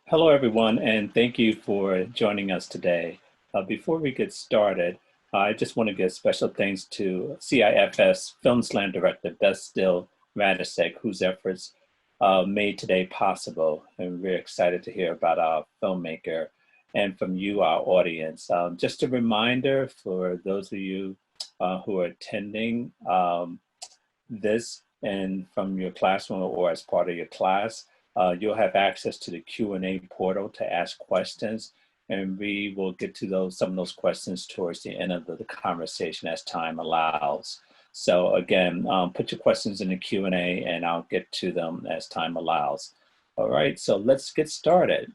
Hello, everyone, and thank you for joining us today. Before we get started, I just want to give special thanks to CIFF's Film Slam Director, Still Radisek, whose efforts made today possible. And we're excited to hear about our filmmaker and from you, our audience. Just a reminder for those of you who are attending this and from your classroom or as part of your class, you'll have access to the Q&A portal to ask questions, and we will get to some of those questions towards the end of the conversation as time allows. So again, put your questions in the Q&A and I'll get to them as time allows. All right, so let's get started.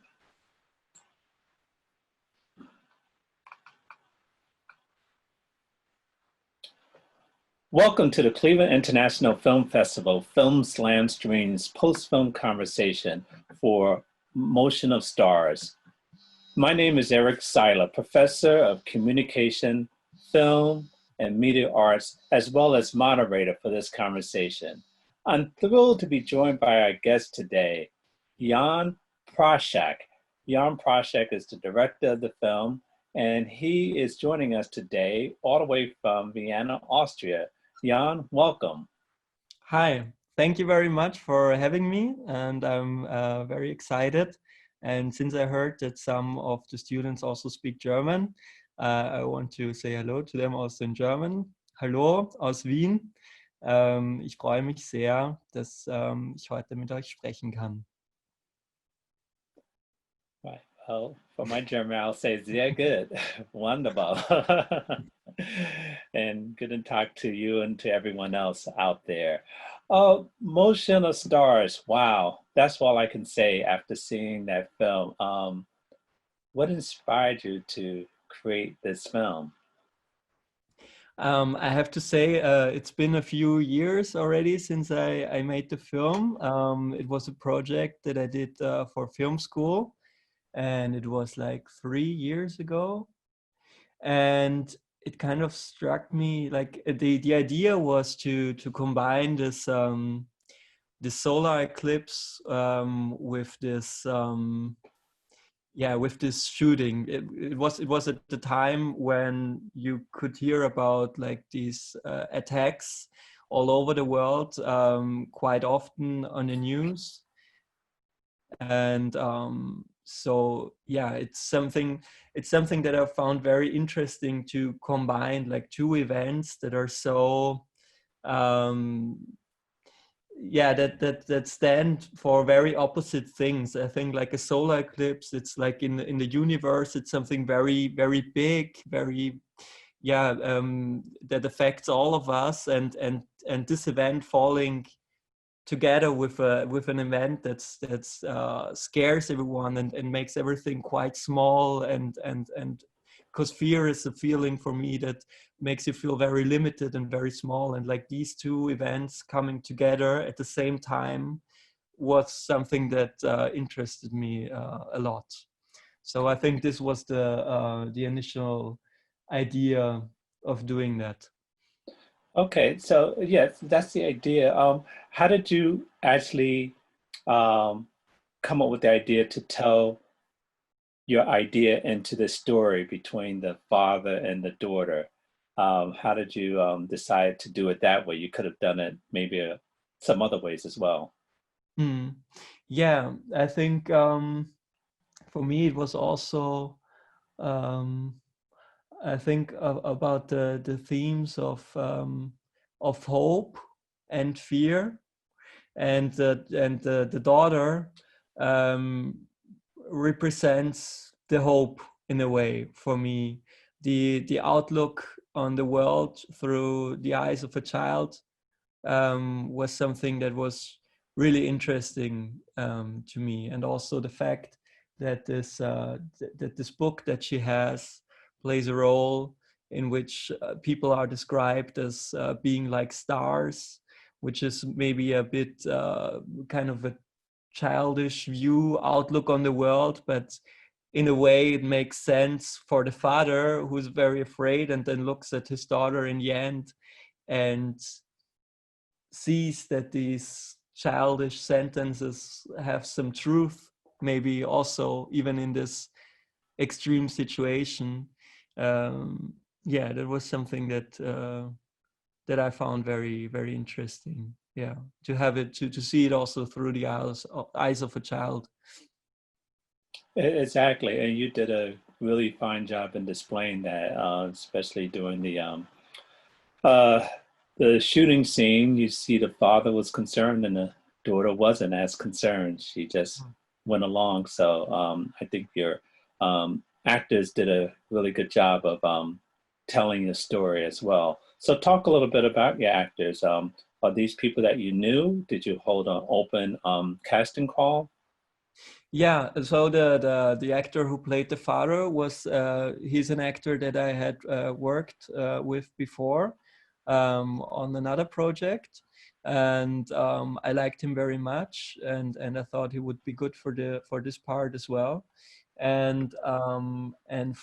Welcome to the Cleveland International Film Festival Film Slam Stream's post-film conversation for Motion of Stars. My name is Eric Siler, Professor of Communication, Film, and Media Arts, as well as moderator for this conversation. I'm thrilled to be joined by our guest today, Jan Prazak. Jan Prazak is the director of the film, and he is joining us today all the way from Vienna, Austria. Jan, welcome. Hi, thank you very much for having me, and I'm very excited. And since I heard that some of the students also speak German, I want to say hello to them also in German. Hallo aus Wien. Ich freue mich sehr, dass ich heute mit euch sprechen kann. Right. Well, for my German, I'll say sehr good. Wonderful. And good to talk to you and to everyone else out there. Motion of Stars. Wow. That's all I can say after seeing that film. What inspired you to create this film? I have to say, it's been a few years already since I made the film. It was a project that I did for film school, and it was like 3 years ago. And it kind of struck me like the idea was to combine this this solar eclipse with this with this shooting. It was at the time when you could hear about like these attacks all over the world quite often on the news. And so yeah, it's something that I found very interesting to combine like two events that are so that stand for very opposite things. I think like a solar eclipse, it's like in the universe, it's something very, very big, very that affects all of us, and this event falling together with an event that's scares everyone and makes everything quite small, and because fear is a feeling for me that makes you feel very limited and very small, and like these two events coming together at the same time was something that interested me a lot. So I think this was the initial idea of doing that. Okay, so yes, that's the idea. How did you actually come up with the idea to tell your idea into the story between the father and the daughter? How did you decide to do it that way? You could have done it maybe some other ways as well. Yeah, I think for me it was also I think about the themes of hope and fear, and the daughter represents the hope in a way for me. The outlook on the world through the eyes of a child was something that was really interesting to me, and also the fact that this book that she has plays a role in which people are described as being like stars, which is maybe a bit kind of a childish view outlook on the world, but in a way it makes sense for the father, who's very afraid and then looks at his daughter in the end and sees that these childish sentences have some truth maybe also even in this extreme situation. Yeah, that was something that I found very, very interesting. Yeah, to have it, to see it also through the eyes of a child. Exactly, and you did a really fine job in displaying that, especially during uh, the shooting scene. You see the father was concerned and the daughter wasn't as concerned. She just went along. So I think your actors did a really good job of telling the story as well. So talk a little bit about your actors. Are these people that you knew? Did you hold an open casting call? Yeah, so the actor who played the father was he's an actor that I had worked with before on another project, and I liked him very much, and I thought he would be good for this part as well. And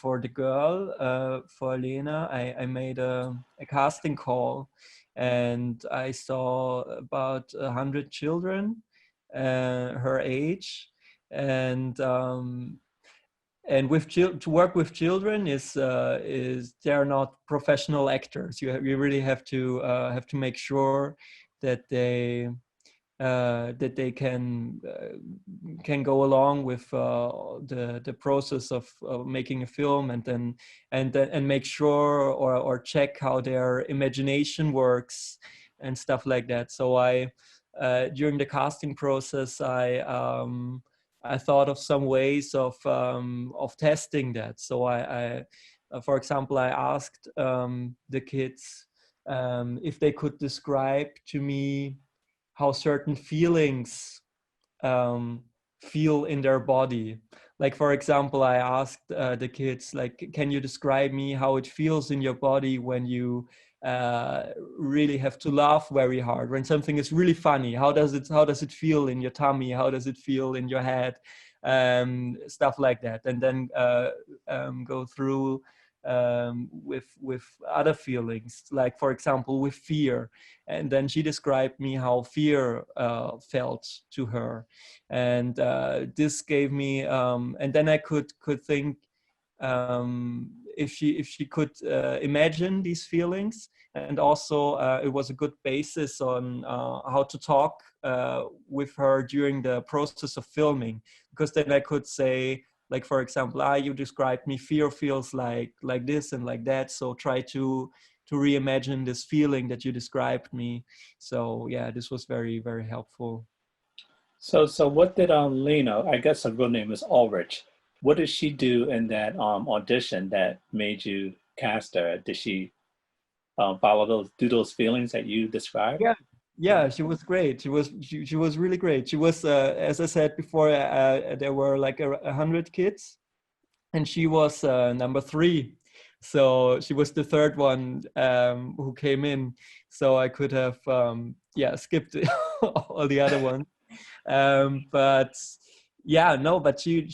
for the girl, for Lena, I made a casting call, and I saw about 100 children, her age, and to work with children is they're not professional actors. You really have to make sure that they can go along with the process of making a film, and make sure or check how their imagination works and stuff like that. So I during the casting process I thought of some ways of testing that. So I for example, I asked the kids if they could describe to me how certain feelings um, feel in their body. Like, for example, I asked the kids, like, can you describe me how it feels in your body when you uh, really have to laugh very hard, when something is really funny? How does it feel in your tummy? How does it feel in your head? Stuff like that. And then go through with other feelings, like, for example, with fear. And then she described me how fear felt to her, and this gave me and then I could think if she could imagine these feelings, and also it was a good basis on how to talk with her during the process of filming, because then I could say, like, for example, you described me, fear feels like this and like that, so try to reimagine this feeling that you described me. So yeah, this was very, very helpful. So what did Lena, I guess her real name is Ulrich, what did she do in that audition that made you cast her? Did she follow those feelings that you described? Yeah, yeah, she was great. She was really great. She was as I said before, there were like 100 kids, and she was number three. So she was the third one who came in. So I could have yeah, skipped all the other ones. But yeah, no, but she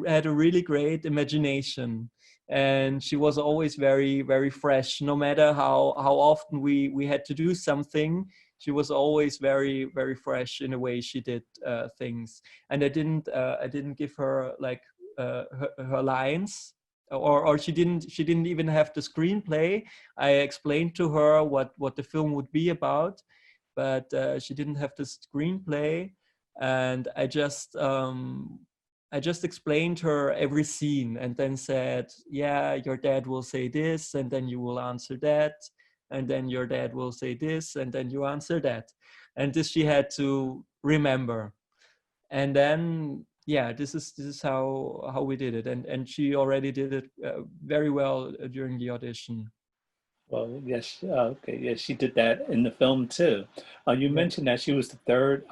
had a really great imagination, and she was always very, very fresh. No matter how often we had to do something, she was always very, very fresh in the way she did things. And I didn't give her like her lines, or she didn't even have the screenplay. I explained to her what the film would be about, but she didn't have the screenplay, and I just explained her every scene, and then said, yeah, your dad will say this, and then you will answer that, and then your dad will say this, and then you answer that, and this she had to remember. And then yeah, this is how we did it, and she already did it very well during the audition. Well, yes, okay, yes, she did that in the film too. You Yeah. mentioned that she was the third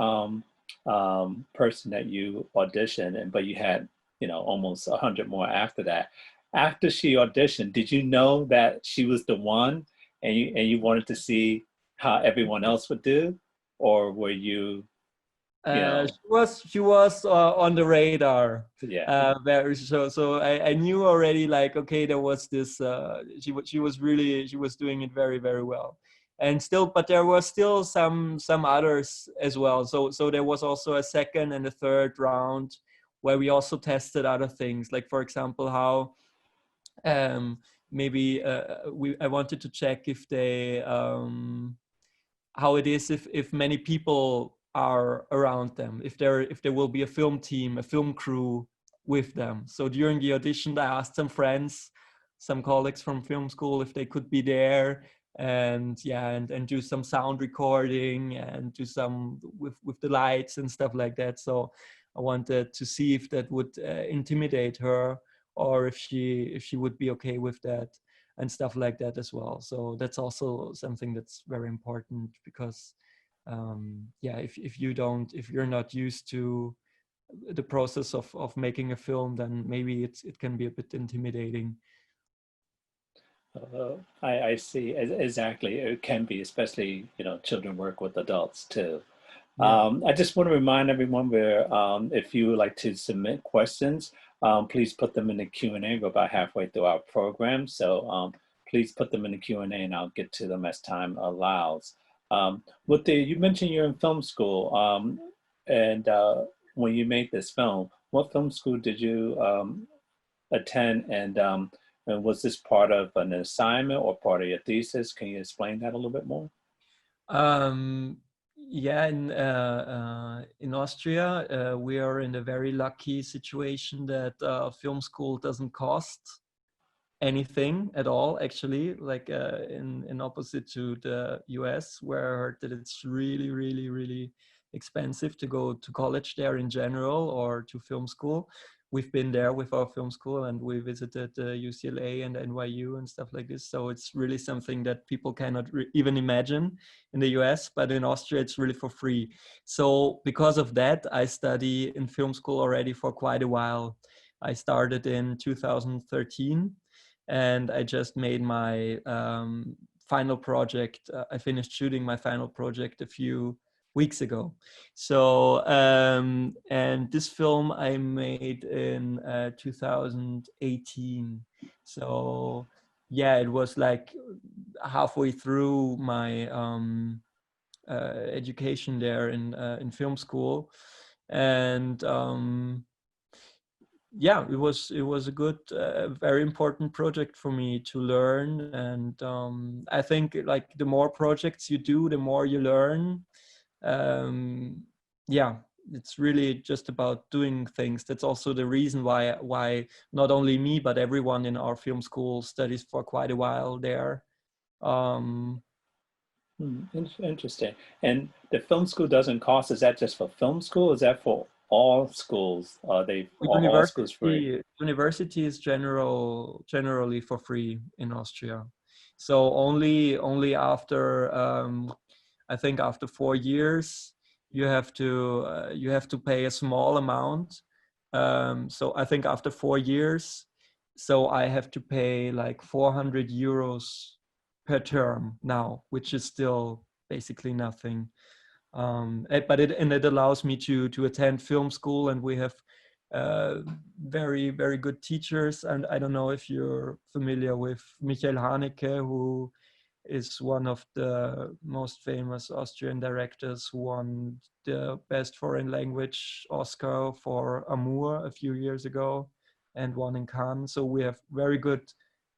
person that you auditioned, and but you had, almost 100 more after that. After she auditioned, did you know that she was the one, and you wanted to see how everyone else would do, or were you, you know, She was on the radar. yeah. Very, so I knew already, like, okay, there was this. She was doing it very, very well, and still, but there were still some others as well. So there was also a second and a third round where we also tested other things, like for example how maybe I wanted to check if they how it is if many people are around them, if there will be a film team, a film crew with them. So during the audition, I asked some friends, some colleagues from film school, if they could be there, and yeah, and do some sound recording and do some with the lights and stuff like that. So I wanted to see if that would intimidate her, or if she would be okay with that and stuff like that as well. So that's also something that's very important, because yeah, if you're not used to the process of making a film, then maybe it can be a bit intimidating. I see. Exactly. It can be, especially, children work with adults too. Yeah. I just want to remind everyone where if you would like to submit questions, please put them in the Q&A. We're about halfway through our program, so please put them in the Q&A and I'll get to them as time allows. You mentioned you're in film school, and when you made this film, what film school did you attend, and was this part of an assignment or part of your thesis? Can you explain that a little bit more? Um, yeah, in Austria, we are in a very lucky situation that film school doesn't cost anything at all, actually, like in opposite to the US, where I heard that it's really, really, really expensive to go to college there in general, or to film school. We've been there with our film school, and we visited UCLA and NYU and stuff like this. So it's really something that people cannot even imagine in the US, but in Austria, it's really for free. So because of that, I study in film school already for quite a while. I started in 2013, and I just made my final project. I finished shooting my final project a few weeks ago. So, and this film I made in 2018. So, yeah, it was like halfway through my education there in film school, and yeah, it was a good, very important project for me to learn. And I think like the more projects you do, the more you learn. um, yeah, it's really just about doing things. That's also the reason why not only me but everyone in our film school studies for quite a while there. um, Interesting. And the film school doesn't cost. Is that just for film school? Is that for all schools? Are all schools free? University is generally for free in Austria. So only after I think after 4 years you have to pay a small amount. So I think after 4 years, so I have to pay like 400 euros per term now, which is still basically nothing. But it allows me to attend film school, and we have uh, very, very good teachers. And I don't know if you're familiar with Michael Haneke, who is one of the most famous Austrian directors, who won the Best Foreign Language Oscar for Amour a few years ago and won in Cannes. So we have very good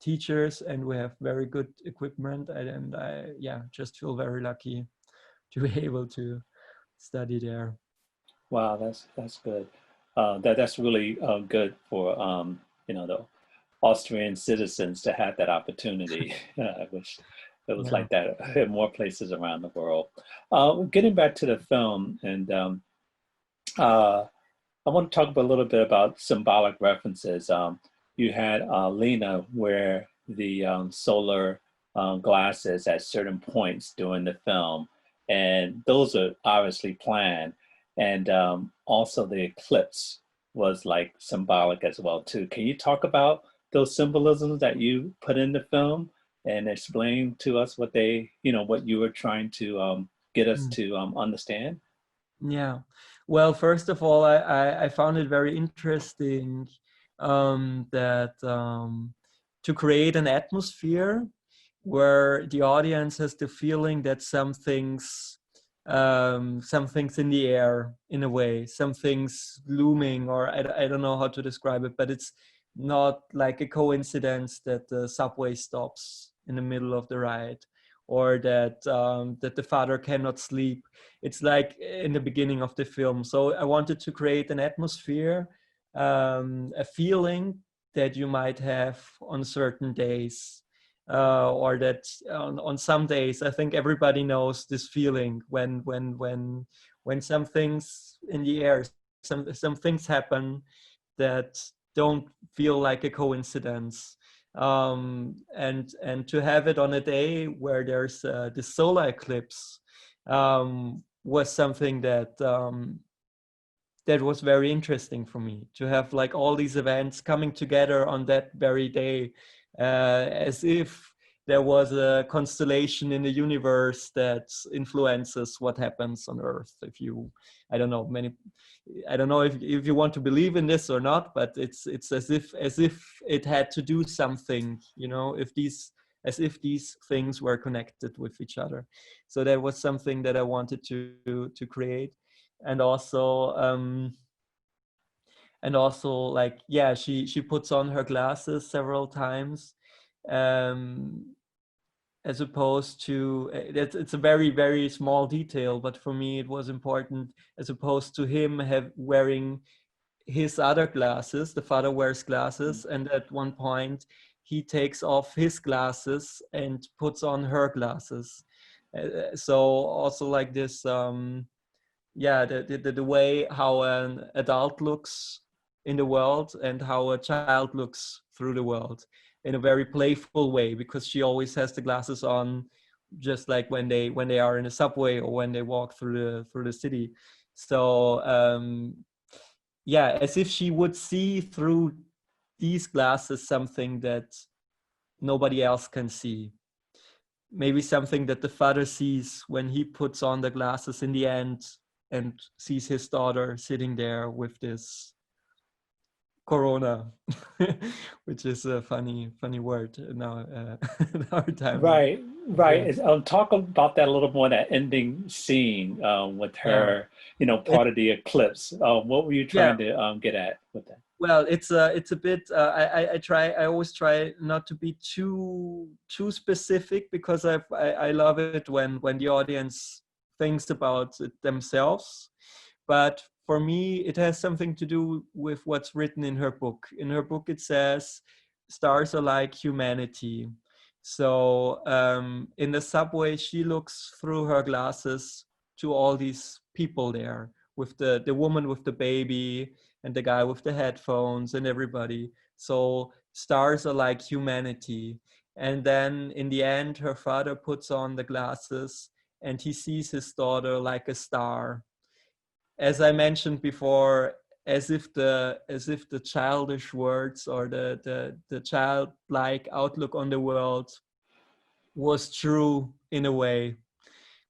teachers and we have very good equipment, and I yeah, just feel very lucky to be able to study there. Wow, that's good. That's really good for the Austrian citizens to have that opportunity. I wish it was Yeah. like that in more places around the world. Getting back to the film, and uh, I want to talk a little bit about symbolic references. You had Lena wear the solar glasses at certain points during the film, and those are obviously planned. And also the eclipse was like symbolic as well too. Can you talk about those symbolisms that you put in the film and explain to us what you were trying to get us Mm. to understand? Yeah. Well, first of all, I found it very interesting that to create an atmosphere where the audience has the feeling that some things something's in the air in a way, something's looming, or I don't know how to describe it, but it's not like a coincidence that the subway stops in the middle of the ride, or that the father cannot sleep. It's like in the beginning of the film. So I wanted to create an atmosphere, a feeling that you might have on certain days, or that on some days. I think everybody knows this feeling when something's in the air, some things happen that don't feel like a coincidence. And to have it on a day where there's this solar eclipse, was something that was very interesting for me, to have like all these events coming together on that very day, as if there was a constellation in the universe that influences what happens on Earth. If you, I don't know, I don't know if you want to believe in this or not, but it's as if it had to do something, you know, as if these things were connected with each other. So that was something that I wanted to create. And also like, yeah, she puts on her glasses several times, um as opposed to it's a very, very small detail, but for me it was important, as opposed to him wearing his other glasses. The father wears glasses, and at one point he takes off his glasses and puts on her glasses. So also like this, yeah, the way how an adult looks in the world and how a child looks through the world, in a very playful way, because she always has the glasses on, just like when they are in a subway or when they walk through the city. So yeah, as if she would see through these glasses something that nobody else can see. Maybe something that the father sees when he puts on the glasses in the end and sees his daughter sitting there with this corona, which is a funny word now, in our time. Right, right. Yeah, Talk about that a little more, that ending scene with yeah. her, you know, It, part of the eclipse. What were you yeah. trying to get at with that? Well, it's a bit. I always try not to be too specific, because I love it when the audience thinks about it themselves. But for me, it has something to do with what's written in her book. In her book, it says, "Stars are like humanity." So in the subway, she looks through her glasses to all these people there, with the woman with the baby and the guy with the headphones and everybody. So stars are like humanity. And then in the end, her father puts on the glasses and he sees his daughter like a star. As I mentioned before, as if the childish words, or the childlike outlook on the world was true in a way,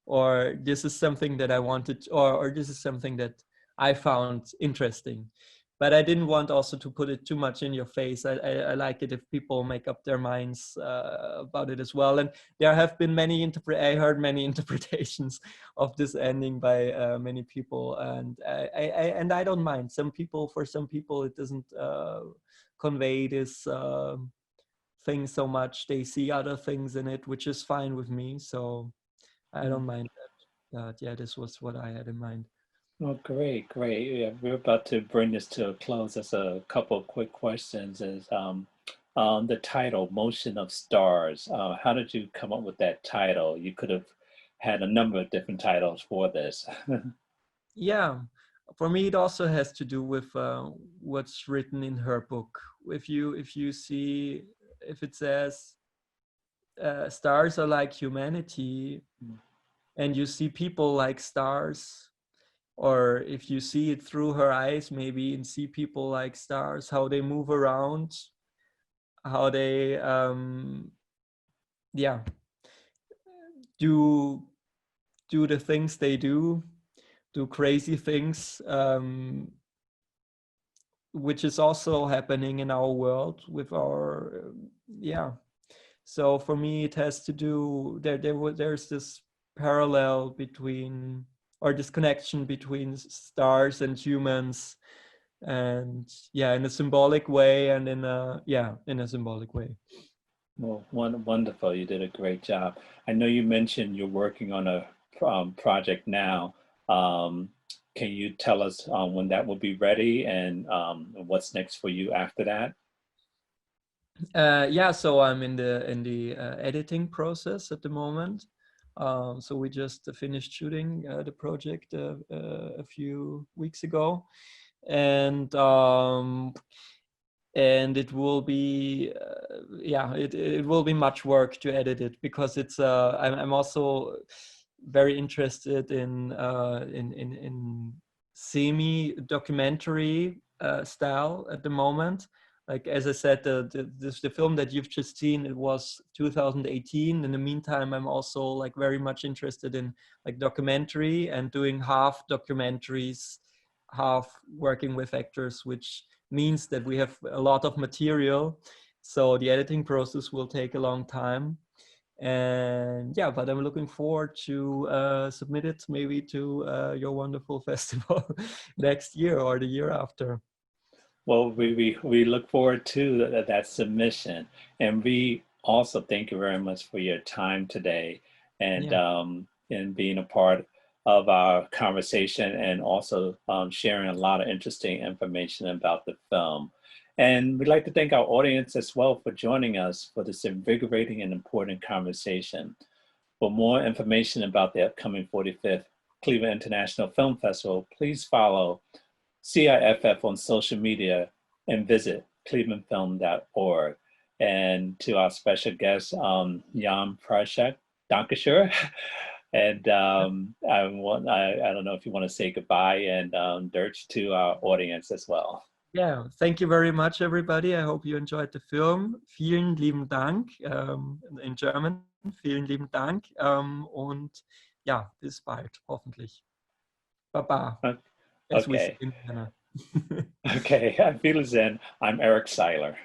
or this is something that I wanted, or this is something that I found interesting. But I didn't want also to put it too much in your face. I like it if people make up their minds about it as well. And there have been I heard many interpretations of this ending by many people, and I don't mind. For some people, it doesn't convey this thing so much. They see other things in it, which is fine with me. So I don't mind that. Yeah, this was what I had in mind. Oh, great, great. Yeah, we're about to bring this to a close. Just a couple of quick questions. Is the title, Motion of Stars. How did you come up with that title? You could have had a number of different titles for this. Yeah, for me, it also has to do with what's written in her book. If you see, if it says stars are like humanity, and you see people like stars, or if you see it through her eyes, maybe, and see people like stars, how they move around, how they yeah, do do the things they do crazy things, which is also happening in our world with our yeah. So for me, it has to do there's this parallel between, or this connection between stars and humans, and yeah, in a symbolic way, and in a symbolic way. Well, wonderful. You did a great job. I know you mentioned you're working on a project now. Um, can you tell us when that will be ready and what's next for you after that? Yeah, so I'm in the editing process at the moment. So we just finished shooting the project a few weeks ago, and it will be it will be much work to edit it, because it's I'm also very interested in semi documentary style at the moment. Like, as I said, the film that you've just seen, it was 2018. In the meantime, I'm also like very much interested in like documentary and doing half documentaries, half working with actors, which means that we have a lot of material. So the editing process will take a long time. And yeah, but I'm looking forward to submit it maybe to your wonderful festival next year or the year after. Well, we look forward to that submission. And we also thank you very much for your time today Yeah. and being a part of our conversation and also sharing a lot of interesting information about the film. And we'd like to thank our audience as well for joining us for this invigorating and important conversation. For more information about the upcoming 45th Cleveland International Film Festival, please follow CIFF on social media and visit clevelandfilm.org. And to our special guest, Jan Prazak, Dankeschön. And I don't know if you want to say goodbye and Dirch to our audience as well. Yeah, thank you very much, everybody. I hope you enjoyed the film. Vielen lieben Dank, in German. Vielen lieben Dank. Und ja, bis bald, hoffentlich. Baba, as we say Okay. in Vienna. Okay. I'm Felix Zen. I'm Eric Siler.